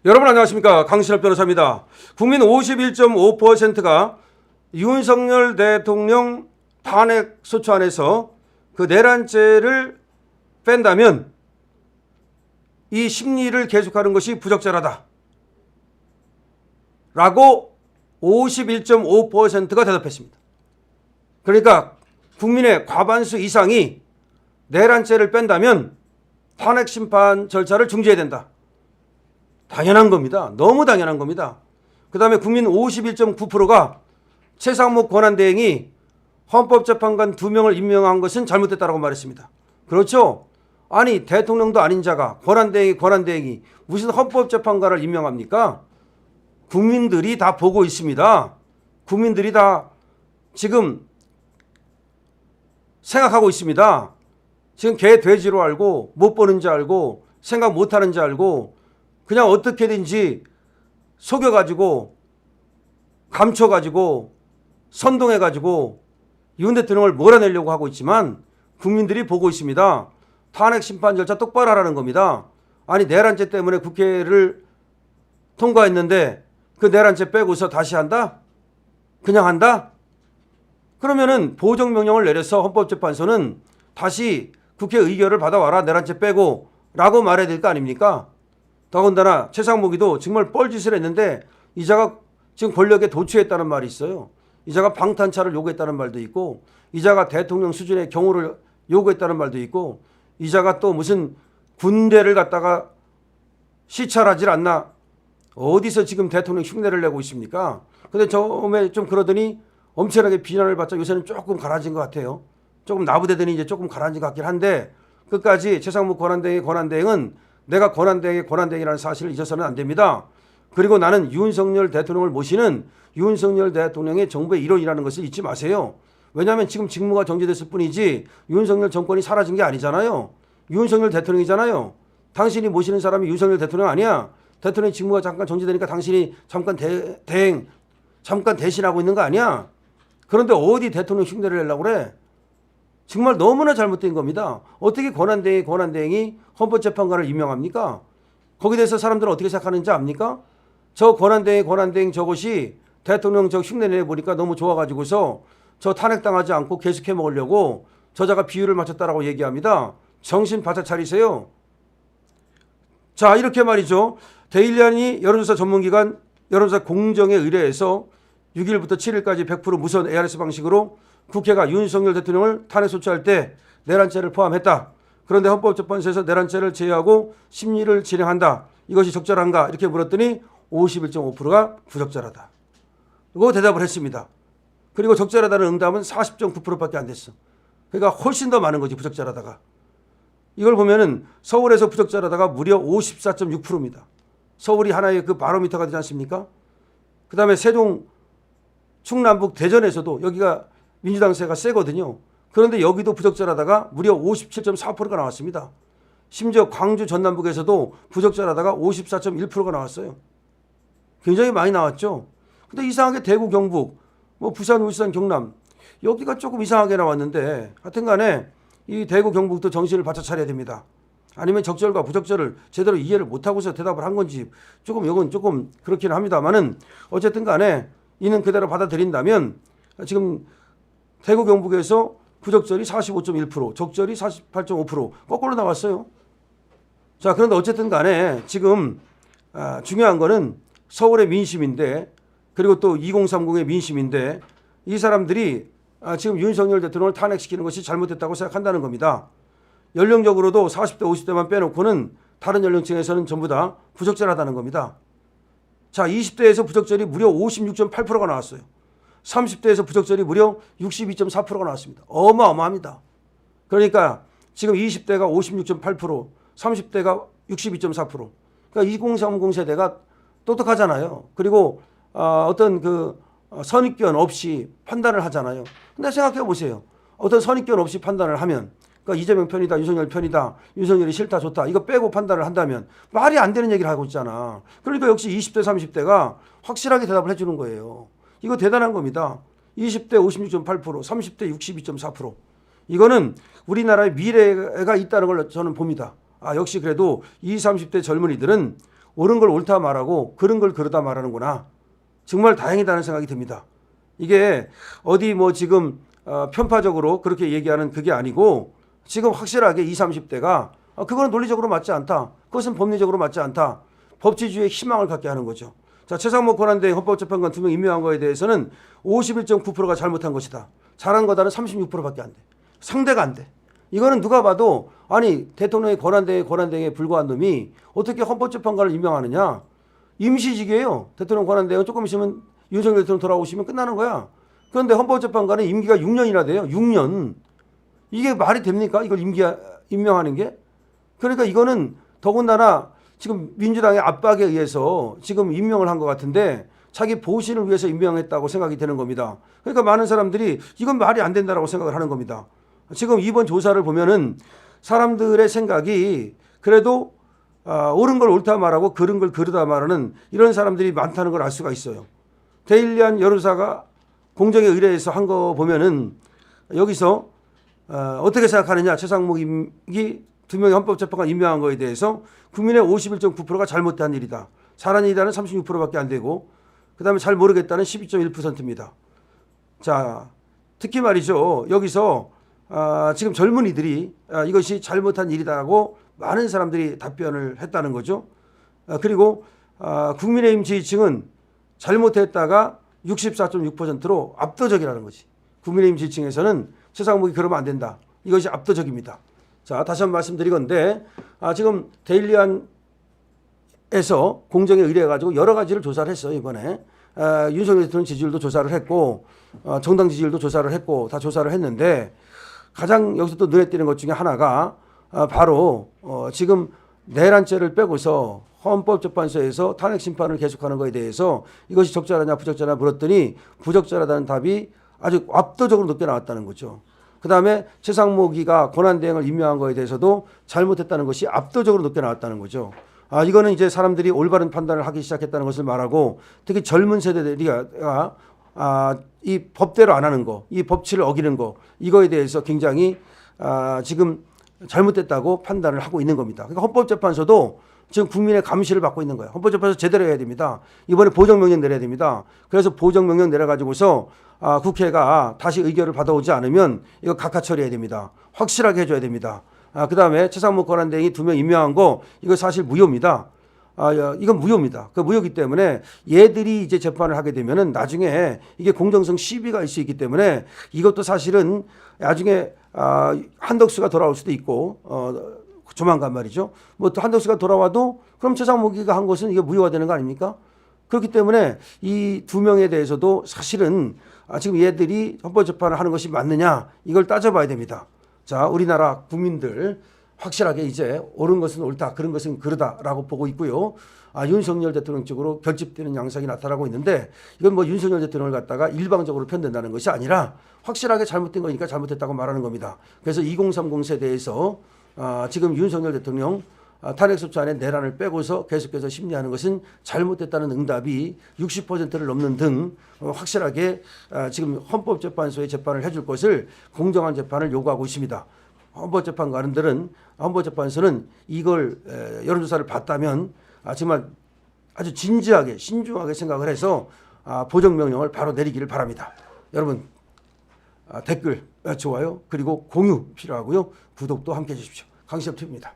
여러분 안녕하십니까. 강신업 변호사입니다. 국민 51.5%가 윤석열 대통령 탄핵 소추안에서 그 내란죄를 뺀다면 이 심리를 계속하는 것이 부적절하다 라고 51.5%가 대답했습니다. 그러니까 국민의 과반수 이상이 내란죄를 뺀다면 탄핵 심판 절차를 중지해야 된다. 당연한 겁니다. 너무 당연한 겁니다. 그 다음에 국민 51.9%가 최상목 권한대행이 헌법재판관 2명을 임명한 것은 잘못됐다고 말했습니다. 그렇죠? 아니 대통령도 아닌 자가 권한대행이 무슨 헌법재판관을 임명합니까? 국민들이 다 보고 있습니다. 국민들이 다 지금 생각하고 있습니다. 지금 개 돼지로 알고 못 보는 줄 알고 생각 못하는 줄 알고 그냥 어떻게든지 속여가지고 감춰가지고 선동해가지고 윤 대통령을 몰아내려고 하고 있지만 국민들이 보고 있습니다. 탄핵 심판 절차 똑바로 하라는 겁니다. 아니 내란죄 때문에 국회를 통과했는데 그 내란죄 빼고서 다시 한다? 그냥 한다? 그러면은 보정명령을 내려서 헌법재판소는 다시 국회 의결을 받아와라 내란죄 빼고 라고 말해야 될 거 아닙니까? 더군다나 최상목이도 정말 뻘짓을 했는데 이자가 지금 권력에 도취했다는 말이 있어요. 이자가 방탄차를 요구했다는 말도 있고 이자가 대통령 수준의 경호를 요구했다는 말도 있고 이자가 또 무슨 군대를 갖다가 시찰하질 않나 어디서 지금 대통령 흉내를 내고 있습니까? 근데 처음에 좀 그러더니 엄청나게 비난을 받자 요새는 조금 가라앉은 것 같아요. 조금 나부대더니 이제 조금 가라앉은 것 같긴 한데 끝까지 최상목 권한대행은 내가 권한대행이라는 사실을 잊어서는 안 됩니다. 그리고 나는 윤석열 대통령을 모시는 윤석열 대통령의 정부의 일원이라는 것을 잊지 마세요. 왜냐하면 지금 직무가 정지됐을 뿐이지 윤석열 정권이 사라진 게 아니잖아요. 윤석열 대통령이잖아요. 당신이 모시는 사람이 윤석열 대통령 아니야. 대통령 직무가 잠깐 정지되니까 당신이 잠깐 잠깐 대신하고 있는 거 아니야. 그런데 어디 대통령 흉내를 내려고 그래. 정말 너무나 잘못된 겁니다. 어떻게 권한대행이 헌법재판관을 임명합니까? 거기에 대해서 사람들은 어떻게 생각하는지 압니까? 저 권한대행 저것이 대통령 저 흉내 내보니까 너무 좋아가지고서 저 탄핵당하지 않고 계속해 먹으려고 저자가 비율을 맞췄다라고 얘기합니다. 정신 바짝 차리세요. 자 이렇게 말이죠. 데일리안이 여론조사 전문기관 여론조사 공정에 의뢰해서 6일부터 7일까지 100% 무선 ARS 방식으로 국회가 윤석열 대통령을 탄핵 소추할 때 내란죄를 포함했다. 그런데 헌법재판소에서 내란죄를 제외하고 심리를 진행한다. 이것이 적절한가? 이렇게 물었더니 51.5%가 부적절하다. 이거 대답을 했습니다. 그리고 적절하다는 응답은 40.9%밖에 안 됐어. 그러니까 훨씬 더 많은 거지 부적절하다가. 이걸 보면은 서울에서 부적절하다가 무려 54.6%입니다. 서울이 하나의 그 바로미터가 되지 않습니까? 그 다음에 세종, 충남북, 대전에서도 여기가 민주당세가 세거든요. 그런데 여기도 부적절하다가 무려 57.4%가 나왔습니다. 심지어 광주 전남북에서도 부적절하다가 54.1%가 나왔어요. 굉장히 많이 나왔죠. 근데 이상하게 대구, 경북, 뭐 부산, 울산, 경남 여기가 조금 이상하게 나왔는데 하여튼 간에 이 대구, 경북도 정신을 바짝 차려야 됩니다. 아니면 적절과 부적절을 제대로 이해를 못하고서 대답을 한 건지 이건 조금 그렇긴 합니다만은 어쨌든 간에 이는 그대로 받아들인다면 지금 대구 경북에서 부적절이 45.1%, 적절이 48.5% 거꾸로 나왔어요. 자, 그런데 어쨌든 간에 지금 중요한 거는 서울의 민심인데 그리고 또 2030의 민심인데 이 사람들이 지금 윤석열 대통령을 탄핵시키는 것이 잘못됐다고 생각한다는 겁니다. 연령적으로도 40대, 50대만 빼놓고는 다른 연령층에서는 전부 다 부적절하다는 겁니다. 자, 20대에서 부적절이 무려 56.8%가 나왔어요. 30대에서 부적절이 무려 62.4%가 나왔습니다. 어마어마합니다. 그러니까 지금 20대가 56.8%, 30대가 62.4%. 그러니까 2030 세대가 똑똑하잖아요. 그리고 어떤 그 선입견 없이 판단을 하잖아요. 근데 생각해 보세요. 어떤 선입견 없이 판단을 하면 그러니까 이재명 편이다, 윤석열 편이다, 윤석열이 싫다, 좋다 이거 빼고 판단을 한다면 말이 안 되는 얘기를 하고 있잖아. 그러니까 역시 20대, 30대가 확실하게 대답을 해주는 거예요. 이거 대단한 겁니다. 20대 56.8%, 30대 62.4%. 이거는 우리나라의 미래가 있다는 걸 저는 봅니다. 역시 그래도 20, 30대 젊은이들은 옳은 걸 옳다 말하고 그른 걸 그르다 말하는구나. 정말 다행이다는 생각이 듭니다. 이게 어디 뭐 지금 편파적으로 그렇게 얘기하는 그게 아니고 지금 확실하게 20, 30대가 그거는 논리적으로 맞지 않다. 그것은 법리적으로 맞지 않다. 법치주의에 희망을 갖게 하는 거죠. 자, 최상목 권한대행 헌법재판관 2명 임명한 거에 대해서는 51.9%가 잘못한 것이다. 잘한 거다는 36%밖에 안 돼. 상대가 안 돼. 이거는 누가 봐도 아니 대통령의 권한대행에 불과한 놈이 어떻게 헌법재판관을 임명하느냐. 임시직이에요. 대통령 권한대행은 조금 있으면 윤석열 대통령 돌아오시면 끝나는 거야. 그런데 헌법재판관은 임기가 6년이나 돼요. 6년. 이게 말이 됩니까? 이걸 임명하는 게? 그러니까 이거는 더군다나 지금 민주당의 압박에 의해서 지금 임명을 한 것 같은데 자기 보신을 위해서 임명했다고 생각이 되는 겁니다. 그러니까 많은 사람들이 이건 말이 안 된다라고 생각을 하는 겁니다. 지금 이번 조사를 보면은 사람들의 생각이 그래도 옳은 걸 옳다 말하고 그른 걸 그르다 말하는 이런 사람들이 많다는 걸 알 수가 있어요. 데일리안 여론사가 공정에 의뢰해서 한 거 보면은 여기서 어떻게 생각하느냐. 최상목이 2명의 헌법재판관 임명한 거에 대해서 국민의 51.9%가 잘못한 일이다. 잘한 일이다는 36%밖에 안 되고 그다음에 잘 모르겠다는 12.1%입니다. 자, 특히 말이죠. 여기서 지금 젊은이들이 이것이 잘못한 일이다라고 많은 사람들이 답변을 했다는 거죠. 그리고 국민의힘 지지층은 잘못했다가 64.6%로 압도적이라는 것이. 국민의힘 지지층에서는 최상목이 그러면 안 된다. 이것이 압도적입니다. 자, 다시 한번 말씀드리건데 지금 데일리안에서 공정에 의뢰해가지고 여러 가지를 조사를 했어요. 이번에 윤석열 대통령 지지율도 조사를 했고 정당 지지율도 조사를 했고 다 조사를 했는데 가장 여기서 또 눈에 띄는 것 중에 하나가 바로 지금 내란죄를 빼고서 헌법재판소에서 탄핵 심판을 계속하는 것에 대해서 이것이 적절하냐 부적절하냐 물었더니 부적절하다는 답이 아주 압도적으로 높게 나왔다는 거죠. 그다음에 최상목이가 권한대행을 임명한 것에 대해서도 잘못했다는 것이 압도적으로 높게 나왔다는 거죠. 이거는 이제 사람들이 올바른 판단을 하기 시작했다는 것을 말하고 특히 젊은 세대들이 이 법대로 안 하는 거, 이 법치를 어기는 거 이거에 대해서 굉장히 지금 잘못됐다고 판단을 하고 있는 겁니다. 그러니까 헌법재판소도 지금 국민의 감시를 받고 있는 거예요. 헌법재판소 제대로 해야 됩니다. 이번에 보정명령 내려야 됩니다. 그래서 보정명령 내려가지고서 국회가 다시 의결을 받아오지 않으면 이거 각하 처리해야 됩니다. 확실하게 해줘야 됩니다. 그다음에 최상목 권한대행이 2명 임명한 거 이거 사실 무효입니다. 이건 무효입니다. 그 무효이기 때문에 얘들이 이제 재판을 하게 되면은 나중에 이게 공정성 시비가 있을 수 있기 때문에 이것도 사실은 나중에 한덕수가 돌아올 수도 있고 조만간 말이죠. 뭐 또 한덕수가 돌아와도 그럼 최상목이가 한 것은 이게 무효가 되는 거 아닙니까? 그렇기 때문에 이 2명에 대해서도 사실은 지금 얘들이 헌법재판을 하는 것이 맞느냐 이걸 따져봐야 됩니다. 자, 우리나라 국민들 확실하게 이제 옳은 것은 옳다, 그런 것은 그르다라고 보고 있고요. 윤석열 대통령 쪽으로 결집되는 양상이 나타나고 있는데 이건 뭐 윤석열 대통령을 갖다가 일방적으로 편든다는 것이 아니라 확실하게 잘못된 거니까 잘못했다고 말하는 겁니다. 그래서 2030 세대에서 지금 윤석열 대통령 탄핵소추안에 내란을 빼고서 계속해서 심리하는 것은 잘못됐다는 응답이 60%를 넘는 등 확실하게 지금 헌법재판소에 재판을 해줄 것을 공정한 재판을 요구하고 있습니다. 헌법재판소는 이걸 여론조사를 봤다면 정말 아주 진지하게 신중하게 생각을 해서 보정명령을 바로 내리기를 바랍니다. 여러분 댓글, 좋아요 그리고 공유 필요하고요. 구독도 함께 해주십시오. 강시엽TV입니다.